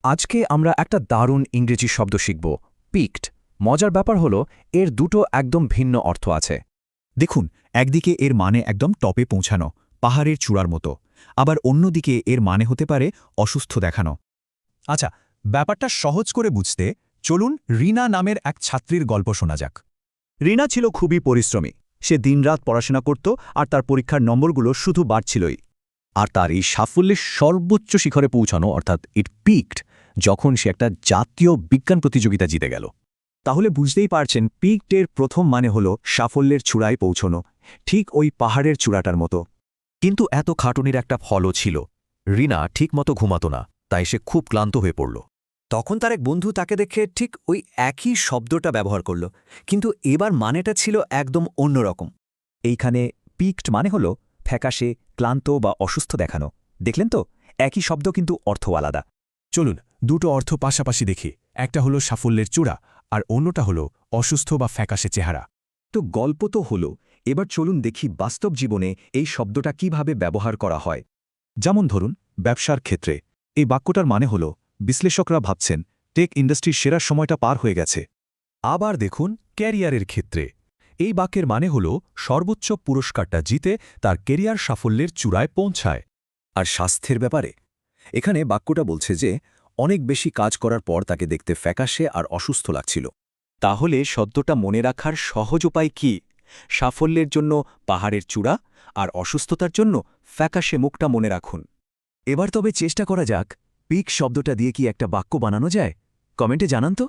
আজকে আমরা একটা দারুণ ইংরেজি শব্দ শিখব, পিকড। মজার ব্যাপার হলো এর দুটো একদম ভিন্ন অর্থ আছে। দেখুন, একদিকে এর মানে একদম টপে পৌঁছানো, পাহাড়ের চূড়ার মতো। আবার অন্যদিকে এর মানে হতে পারে অসুস্থ দেখানো। আচ্ছা, ব্যাপারটা সহজ করে বুঝতে চলুন রিনা নামের এক ছাত্রীর গল্প শোনা যাক। রিনা ছিল খুবই পরিশ্রমী। সে দিনরাত পড়াশোনা করত আর তার পরীক্ষার নম্বরগুলো শুধু বাড়ছিলই। আর তার এই সাফল্যের সর্বোচ্চ শিখরে পৌঁছানো, অর্থাৎ ইট পিকড, যখন সে একটা জাতীয় বিজ্ঞান প্রতিযোগিতা জিতে গেল। তাহলে বুঝতেই পারছেন, পিকডের প্রথম মানে হল সাফল্যের চূড়ায় পৌঁছনো, ঠিক ওই পাহাড়ের চূড়াটার মতো। কিন্তু এত খাটুনির একটা ফলও ছিল। রিনা ঠিকমতো ঘুমাত না, তাই সে খুব ক্লান্ত হয়ে পড়ল। তখন তার এক বন্ধু তাকে দেখে ঠিক ওই একই শব্দটা ব্যবহার করল, কিন্তু এবার মানেটা ছিল একদম অন্যরকম। এইখানে পিকড মানে হল ফ্যাকাশে, ক্লান্ত বা অসুস্থ দেখানো। দেখলেন তো, একই শব্দ কিন্তু অর্থ আলাদা। চলুন দুটো অর্থ পাশাপাশি দেখি। একটা হলো সাফল্যের চূড়া, আর অন্যটা হলো অসুস্থ বা ফ্যাকাশে চেহারা। তো গল্প তো হলো, এবার চলুন দেখি বাস্তব জীবনে এই শব্দটা কিভাবে ব্যবহার করা হয়। যেমন ধরুন, ব্যবসার ক্ষেত্রে এই বাক্যটার মানে হল বিশ্লেষকরা ভাবছেন টেক ইন্ডাস্ট্রির সেরা সময়টা পার হয়ে গেছে। আবার দেখুন ক্যারিয়ারের ক্ষেত্রে এই বাক্যের মানে হল সর্বোচ্চ পুরস্কারটা জিতে তার কেরিয়ার সাফল্যের চূড়ায় পৌঁছায়। আর স্বাস্থ্যের ব্যাপারে এখানে বাক্যটা বলছে যে অনেক বেশি কাজ করার পর তাকে দেখতে ফ্যাকাশে আর অসুস্থ লাগছিল। তাহলে শব্দটা মনে রাখার সহজ উপায় কি? সাফল্যের জন্য পাহাড়ের চূড়া, আর অসুস্থতার জন্য ফ্যাকাশে মুখটা মনে রাখুন। এবার তবে চেষ্টা করা যাক, পিক শব্দটা দিয়ে কি একটা বাক্য বানানো যায়। কমেন্টে জানান তো।